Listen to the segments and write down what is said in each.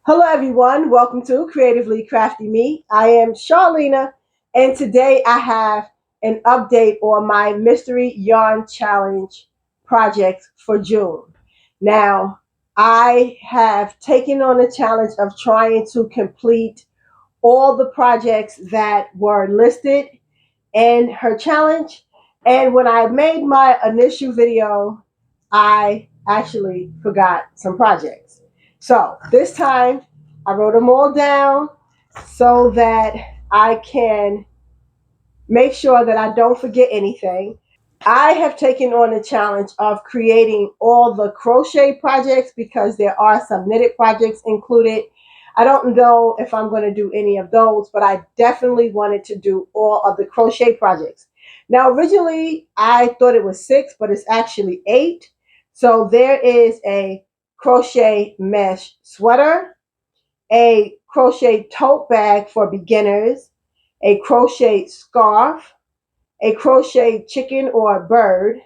Hello everyone, welcome to Creatively Crafty Me. I am Charlena and today I have an update on my Mystery Yarn Challenge project for June. Now, I have taken on the challenge of trying to complete all the projects that were listed in her challenge, and when I made my initial video, I actually forgot some projects. So this time I wrote them all down so that I can make sure that I don't forget anything. I have taken on the challenge of creating all the crochet projects because there are some knitted projects included. I don't know if I'm going to do any of those, but I definitely wanted to do all of the crochet projects. Now, originally I thought it was 6, but it's actually 8. So there is a crochet mesh sweater, a crochet tote bag for beginners, a crochet scarf, a crochet chicken or a bird,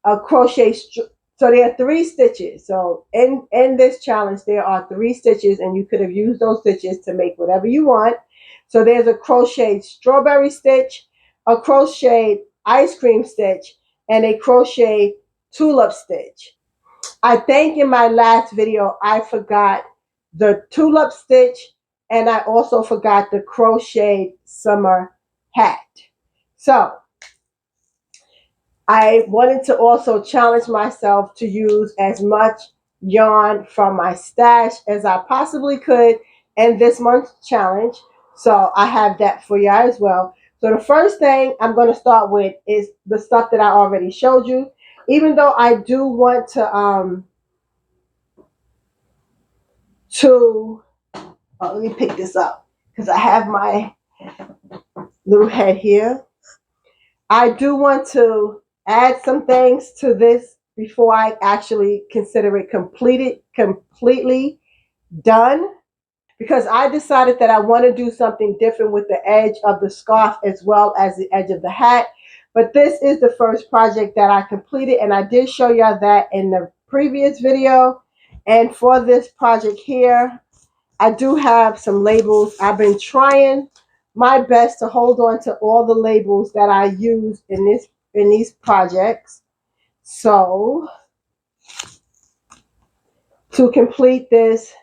a crochet so there are 3 stitches. So in this challenge there are 3 stitches, and you could have used those stitches to make whatever you want. So there's a crochet strawberry stitch, a crochet ice cream stitch, and a crochet tulip stitch. I think in my last video I forgot the tulip stitch, and I also forgot the crochet summer hat. So I wanted to also challenge myself to use as much yarn from my stash as I possibly could in this month's challenge. So I have that for you as well. So the first thing I'm going to start with is the stuff that I already showed you. Even though I do want to let me pick this up because I have my little head here. I do want to add some things to this before I actually consider it completely done, because I decided that I want to do something different with the edge of the scarf as well as the edge of the hat. But this is the first project that I completed, and I did show y'all that in the previous video. And for this project here, I do have some labels. I've been trying my best to hold on to all the labels that I used in these projects. So to complete this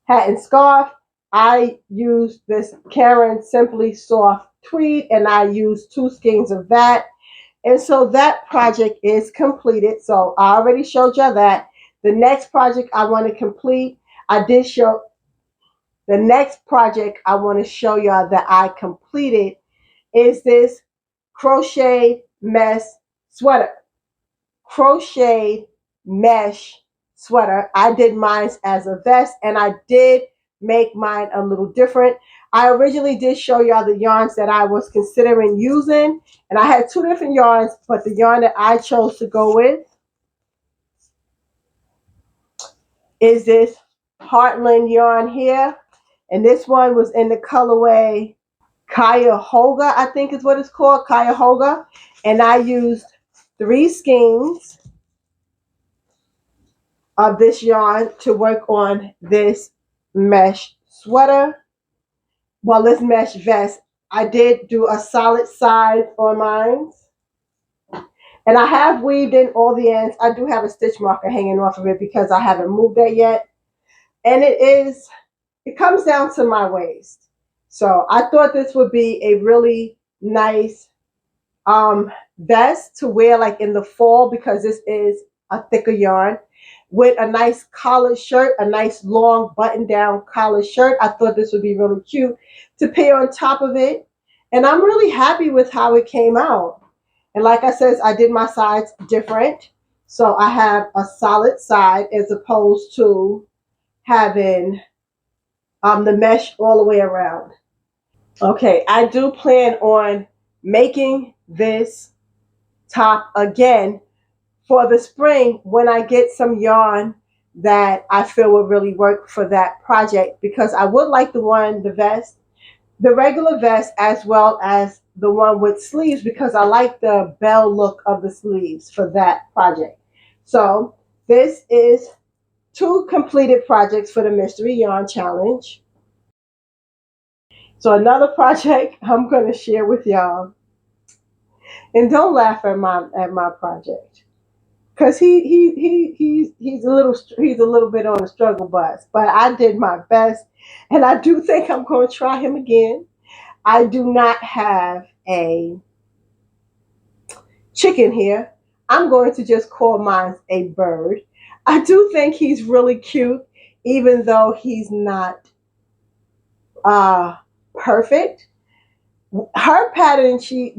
hat and scarf, I used this Karen Simply Soft Tweed, and I used 2 skeins of that. And so that project is completed. So I already showed you that. The next project I want to complete, the next project I want to show y'all that I completed is this crochet mesh sweater. Crochet mesh sweater. I did mine as a vest, and I did make mine a little different. I originally did show y'all the yarns that I was considering using, and I had 2 different yarns, but the yarn that I chose to go with is this Heartland yarn here. And this one was in the colorway Cuyahoga, I think is what it's called, Cuyahoga. And I used 3 skeins of this yarn to work on this mesh sweater. Well, this mesh vest. I did do a solid side on mine. And I have weaved in all the ends. I do have a stitch marker hanging off of it because I haven't moved that yet. And it comes down to my waist. So I thought this would be a really nice vest to wear like in the fall, because this is a thicker yarn, with a nice collared shirt, a nice long button down collared shirt. I thought this would be really cute to pair on top of it. And I'm really happy with how it came out. And like I said, I did my sides different. So I have a solid side as opposed to having the mesh all the way around. Okay, I do plan on making this top again for the spring when I get some yarn that I feel will really work for that project, because I would like the vest, the regular vest, as well as the one with sleeves, because I like the bell look of the sleeves for that project. So this is two completed projects for the Mystery Yarn Challenge. So another project I'm going to share with y'all, and don't laugh at my project, because he's a little bit on the struggle bus, but I did my best, and I do think I'm going to try him again. I do not have a chicken here. I'm going to just call mine a bird. I do think he's really cute, even though he's not uh, perfect. Her pattern, she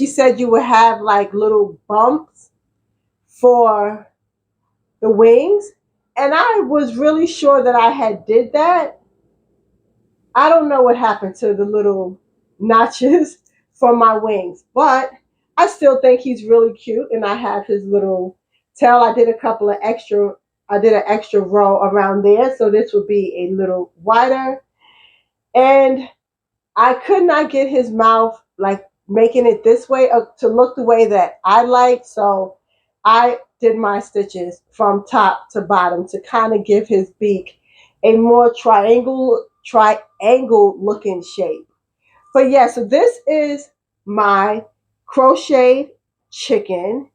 said you would have like little bumps for the wings, and I was really sure that I had did that. I don't know what happened to the little notches for my wings, but I still think he's really cute, and I have his little tail. I did an extra row around there, so this would be a little wider. And I could not get his mouth like making it this way to look the way that I like. So I did my stitches from top to bottom to kind of give his beak a more triangle looking shape. But yeah, so this is my crocheted chicken.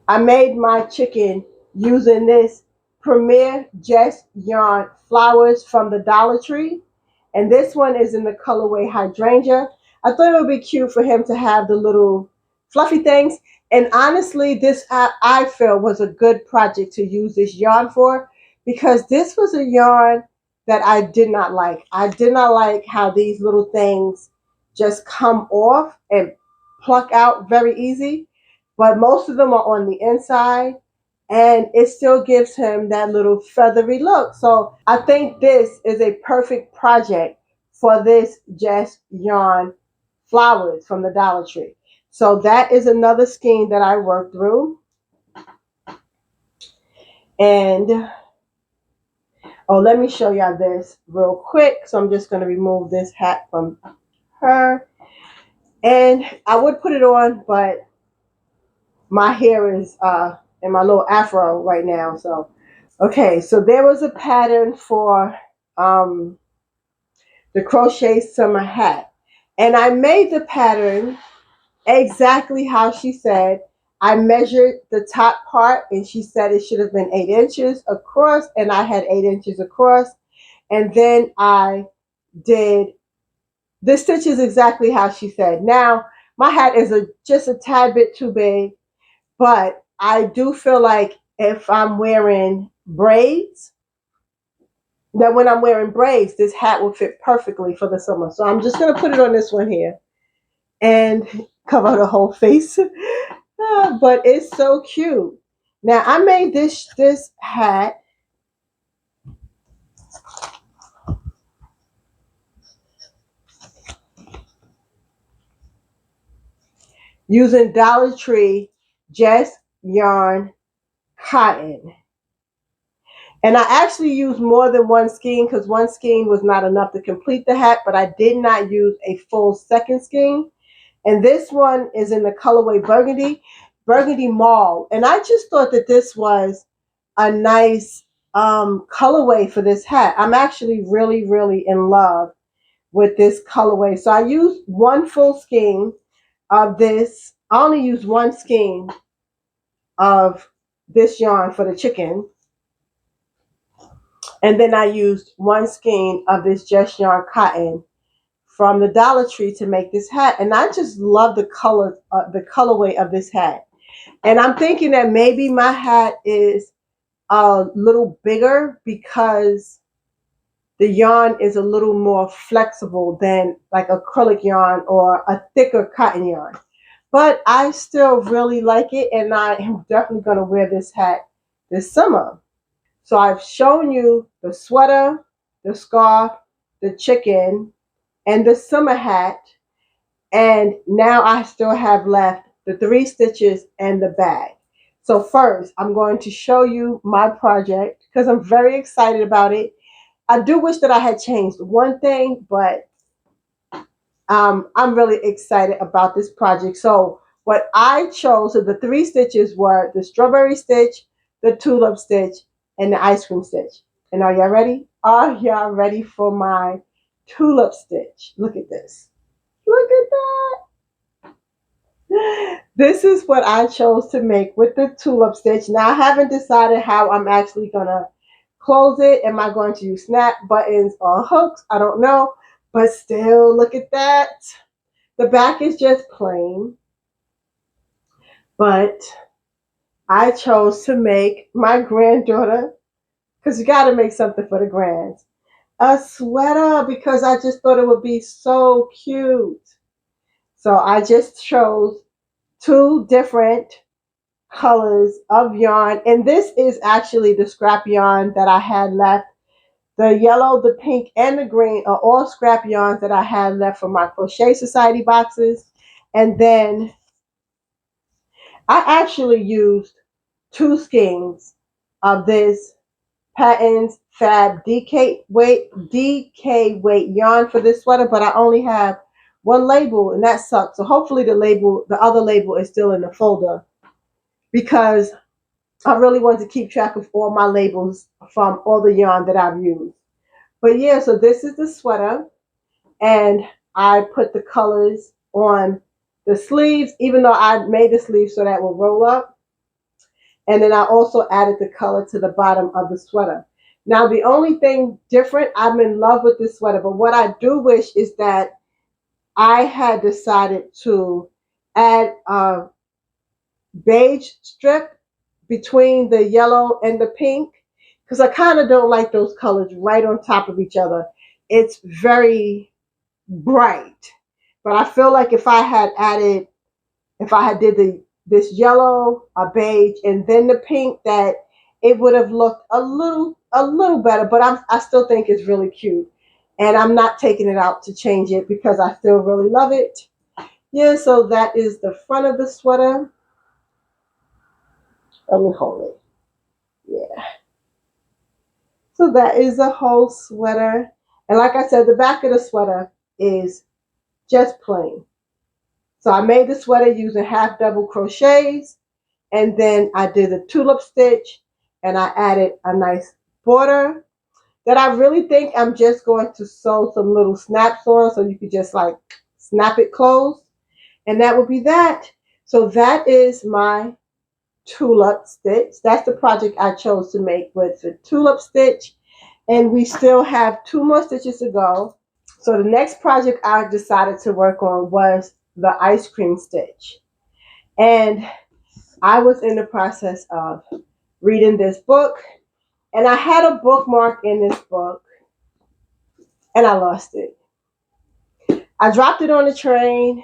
I made my chicken using this Premier Jess Yarn flowers from the Dollar Tree. And this one is in the colorway Hydrangea. I thought it would be cute for him to have the little fluffy things. And honestly, this I feel was a good project to use this yarn for, because this was a yarn that I did not like. I did not like how these little things just come off and pluck out very easy, but most of them are on the inside, and it still gives him that little feathery look. So I think this is a perfect project for this Jess Yarn flowers from the Dollar Tree. So that is another skein that I worked through. And oh, let me show y'all this real quick. So I'm just going to remove this hat from her. And I would put it on, but my hair is in my little afro right now. So, okay, so there was a pattern for the crochet summer hat. And I made the pattern exactly how she said. I measured the top part, and she said it should have been 8 inches across, and I had 8 inches across. And then I did the stitches exactly how she said. Now, my hat is just a tad bit too big, but I do feel like if I'm wearing braids, that when I'm wearing braids, this hat will fit perfectly for the summer. So I'm just going to put it on this one here and cover the whole face. But it's so cute. Now, I made this hat using Dollar Tree Jess Yarn Cotton. And I actually used more than one skein, because one skein was not enough to complete the hat, but I did not use a full second skein. And this one is in the colorway Burgundy Mauve. And I just thought that this was a nice colorway for this hat. I'm actually really, really in love with this colorway. So I used one full skein of this. I only used one skein of this yarn for the chicken. And then I used one skein of this Jess Yarn Cotton from the Dollar Tree to make this hat. And I just love the colorway of this hat. And I'm thinking that maybe my hat is a little bigger because the yarn is a little more flexible than like acrylic yarn or a thicker cotton yarn. But I still really like it, and I am definitely going to wear this hat this summer. So I've shown you the sweater, the scarf, the chicken, and the summer hat. And now I still have left the 3 stitches and the bag. So first, I'm going to show you my project because I'm very excited about it. I do wish that I had changed one thing, but I'm really excited about this project. So what I chose, so the 3 stitches were the strawberry stitch, the tulip stitch, and the ice cream stitch. And are y'all ready? Are y'all ready for my tulip stitch? Look at this. Look at that. This is what I chose to make with the tulip stitch. Now I haven't decided how I'm actually gonna close it. Am I going to use snap buttons or hooks? I don't know. But still, look at that. The back is just plain. But I chose to make my granddaughter, because you got to make something for the grands, a sweater because I just thought it would be so cute. So I just chose two different colors of yarn. And this is actually the scrap yarn that I had left. The yellow, the pink, and the green are all scrap yarns that I had left from my Crochet Society boxes. And then I actually used two skeins of this Patterns Fab DK weight yarn for this sweater, but I only have one label, and that sucks. So hopefully the other label is still in the folder, because I really want to keep track of all my labels from all the yarn that I've used. But yeah, so this is the sweater, and I put the colors on the sleeves, even though I made the sleeves so that will roll up. And then I also added the color to the bottom of the sweater. Now, the only thing different, I'm in love with this sweater, but what I do wish is that I had decided to add a beige strip between the yellow and the pink, because I kind of don't like those colors right on top of each other. It's very bright, but I feel like if I had did this yellow, a beige, and then the pink, that it would have looked a little better. But I still think it's really cute, and I'm not taking it out to change it because I still really love it. Yeah, so that is the front of the sweater. Let me hold it. Yeah. So that is the whole sweater. And like I said, the back of the sweater is just plain. So I made the sweater using half double crochets, and then I did the tulip stitch, and I added a nice border that I really think I'm just going to sew some little snaps on, so you could just like snap it closed, and that would be that. So that is my tulip stitch. That's the project I chose to make with the tulip stitch, and we still have two more stitches to go. So the next project I decided to work on was the ice cream stitch, and I was in the process of reading this book, and I had a bookmark in this book, and I lost it. I dropped it on the train.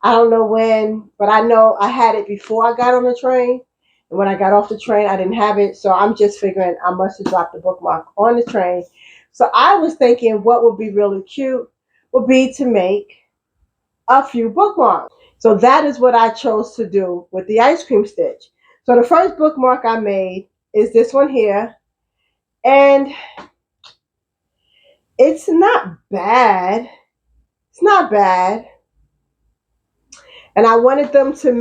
I don't know when, but I know I had it before I got on the train. And when I got off the train, I didn't have it. So I'm just figuring I must have dropped the bookmark on the train. So I was thinking what would be really cute would be to make a few bookmarks. So that is what I chose to do with the ice cream stitch. So the first bookmark I made is this one here. And it's not bad. It's not bad. And I wanted to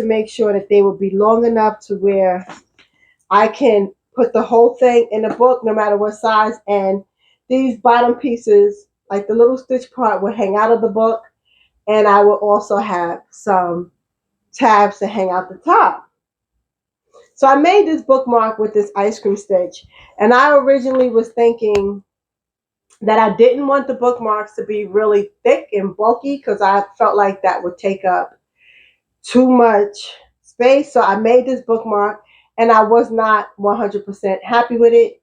make sure that they would be long enough to where I can put the whole thing in the book no matter what size. And these bottom pieces, like the little stitch part, will hang out of the book. And I will also have some tabs to hang out the top. So I made this bookmark with this ice cream stitch. And I originally was thinking that I didn't want the bookmarks to be really thick and bulky, because I felt like that would take up too much space. So I made this bookmark, and I was not 100% happy with it.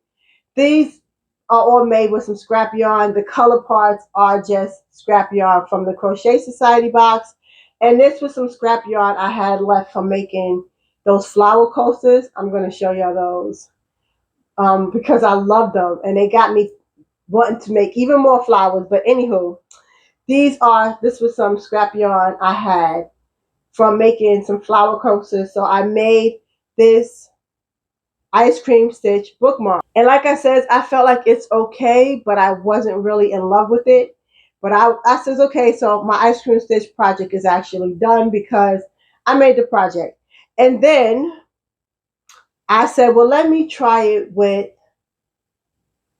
These are all made with some scrap yarn. The color parts are just scrap yarn from the Crochet Society box. And this was some scrap yarn I had left from making those flower coasters. I'm going to show y'all those because I love them, and they got me wanting to make even more flowers. But anywho, this was some scrap yarn I had from making some flower coasters. So I made this ice cream stitch bookmark. And like I said, I felt like it's okay, but I wasn't really in love with it. But I says, okay, so my ice cream stitch project is actually done because I made the project. And then I said, well, let me try it with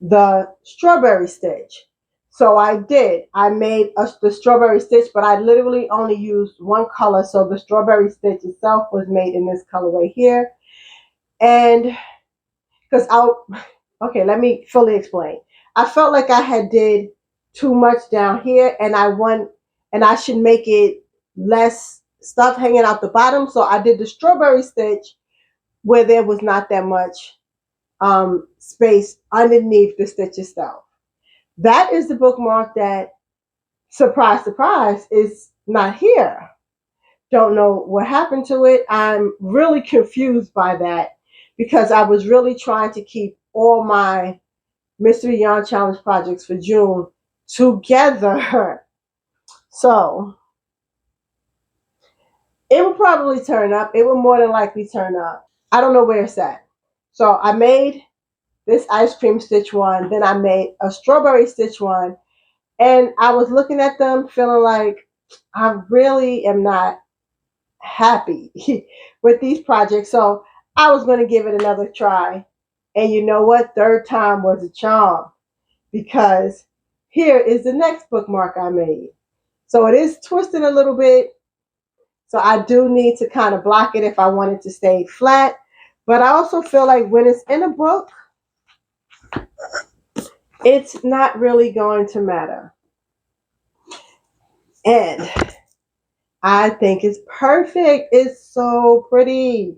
the strawberry stitch. So I did. I made the strawberry stitch, but I literally only used one color. So the strawberry stitch itself was made in this colorway here. And because okay, let me fully explain. I felt like I had did too much down here, and I should make it less stuff hanging out the bottom. So I did the strawberry stitch where there was not that much space underneath the stitch itself. That is the bookmark that, surprise, surprise, is not here. Don't know what happened to it. I'm really confused by that because I was really trying to keep all my Mystery Yarn Challenge projects for June together. So it will probably turn up. It will more than likely turn up. I don't know where it's at. So I made this ice cream stitch one. Then I made a strawberry stitch one. And I was looking at them feeling like I really am not happy with these projects. So I was going to give it another try. And you know what? Third time was a charm because here is the next bookmark I made. So it is twisted a little bit. So I do need to kind of block it if I want it to stay flat. But I also feel like when it's in a book, it's not really going to matter. And I think it's perfect. It's so pretty.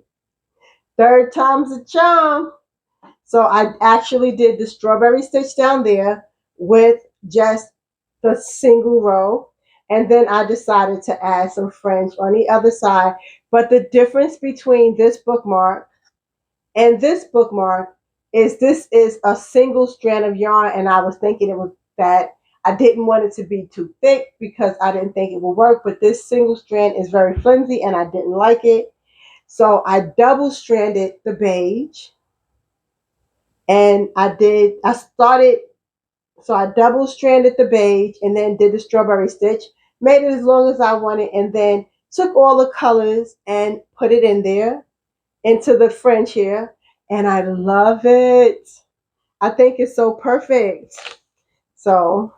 Third time's a charm. So I actually did the strawberry stitch down there with just the single row. And then I decided to add some French on the other side. But the difference between this bookmark and this bookmark is this is a single strand of yarn. And I was thinking it was that I didn't want it to be too thick because I didn't think it would work. But this single strand is very flimsy and I didn't like it. So I double stranded the beige and I double stranded the beige and then did the strawberry stitch, made it as long as I wanted, and then took all the colors and put it in there into the French here. And I love it. I think it's so perfect. So,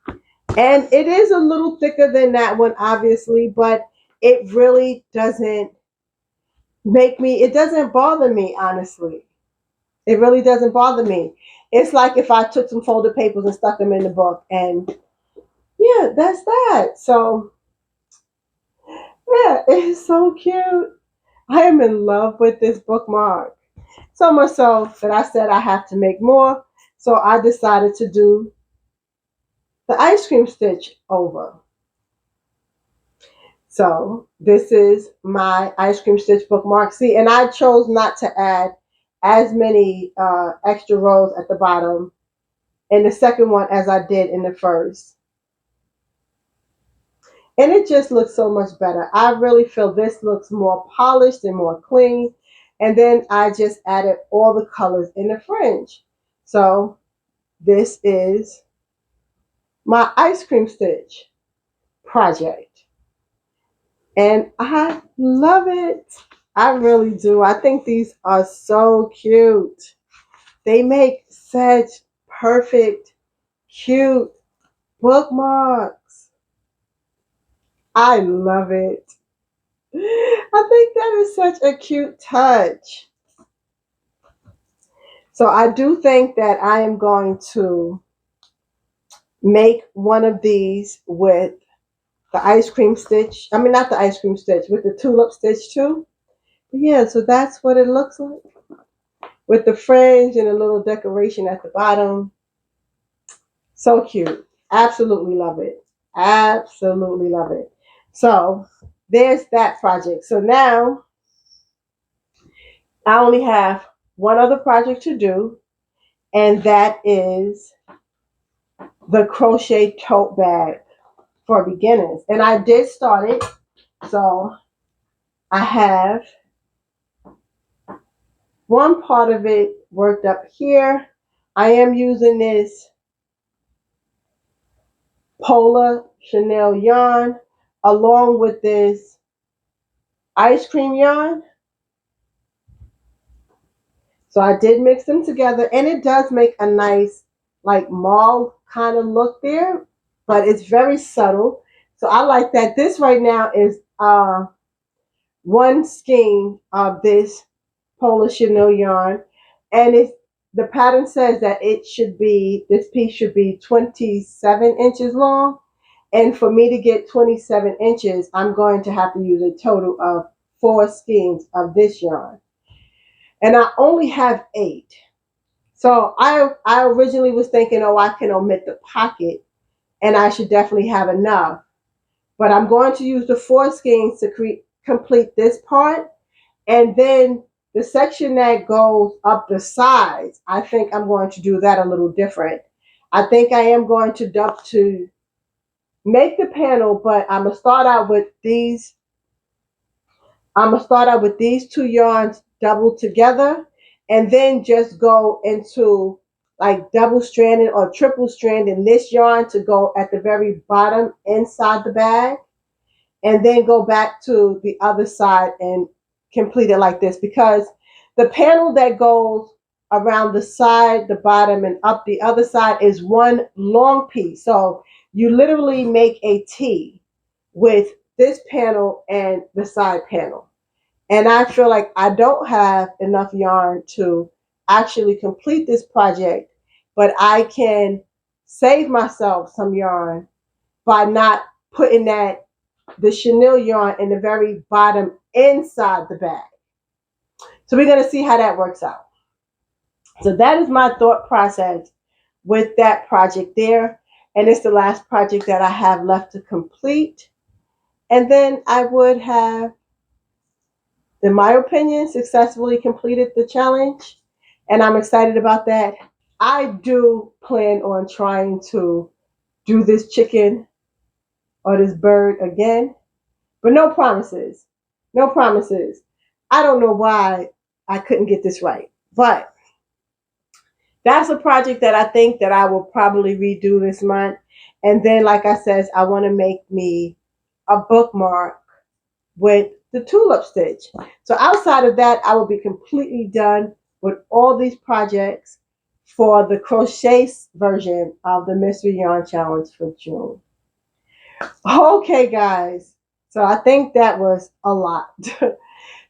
and it is a little thicker than that one, obviously, but it really doesn't it doesn't bother me, honestly. It really doesn't bother me. It's like if I took some folded papers and stuck them in the book, and yeah, that's that. So yeah, it's so cute. I am in love with this bookmark. So much so that I said I have to make more. So I decided to do the ice cream stitch over. So this is my ice cream stitch bookmark. See, and I chose not to add as many extra rows at the bottom in the second one as I did in the first. And it just looks so much better. I really feel this looks more polished and more clean. And then I just added all the colors in the fringe. So this is my ice cream stitch project. And I love it. I really do. I think these are so cute. They make such perfect, cute bookmarks. I love it. I think that is such a cute touch. So I do think that I am going to make one of these with the ice cream stitch. I mean, not the ice cream stitch, with the tulip stitch too. But yeah, so that's what it looks like with the fringe and a little decoration at the bottom. So cute. Absolutely love it. Absolutely love it. So there's that project. So now I only have one other project to do, and that is the crochet tote bag for beginners. And I did start it. So I have one part of it worked up here. I am using this Polar Chanel yarn along with this ice cream yarn. So I did mix them together, and it does make a nice like mauve kind of look there, but it's very subtle. So I like that. This right now is one skein of this Polar chenille yarn, and it's the pattern says that it should be this piece should be 27 inches long, and for me to get 27 inches, I'm going to have to use a total of 4 skeins of this yarn, and I only have 8. So I originally was thinking, oh, I can omit the pocket, and I should definitely have enough. But I'm going to use the 4 skeins to complete this part, and then the section that goes up the sides, I think I'm going to do that a little different. I think I am going to dump to make the panel, but I'm gonna start out with these. I'm gonna start out with these 2 yarns doubled together, and then just go into like double stranded or triple stranded this yarn to go at the very bottom inside the bag, and then go back to the other side and complete it like this, because the panel that goes around the side, the bottom, and up the other side is one long piece. So you literally make a T with this panel and the side panel. And I feel like I don't have enough yarn to actually complete this project, but I can save myself some yarn by not putting the chenille yarn in the very bottom inside the bag. So we're going to see how that works out. So that is my thought process with that project there. And it's the last project that I have left to complete. And then I would have, in my opinion, successfully completed the challenge. And I'm excited about that. I do plan on trying to do this chicken or this bird again, but no promises. No promises. I don't know why I couldn't get this right, but that's a project that I think that I will probably redo this month. And then, like I said, I want to make me a bookmark with the tulip stitch. So outside of that, I will be completely done with all these projects for the crochet version of the Mystery Yarn Challenge for June. Okay, guys. So I think that was a lot.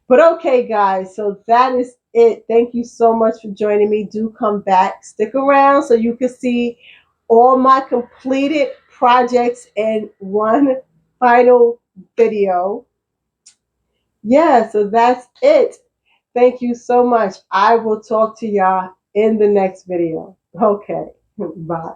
But okay, guys, so that is it. Thank you so much for joining me. Do come back. Stick around so you can see all my completed projects in one final video. Yeah, so that's it. Thank you so much. I will talk to y'all in the next video. Okay, bye.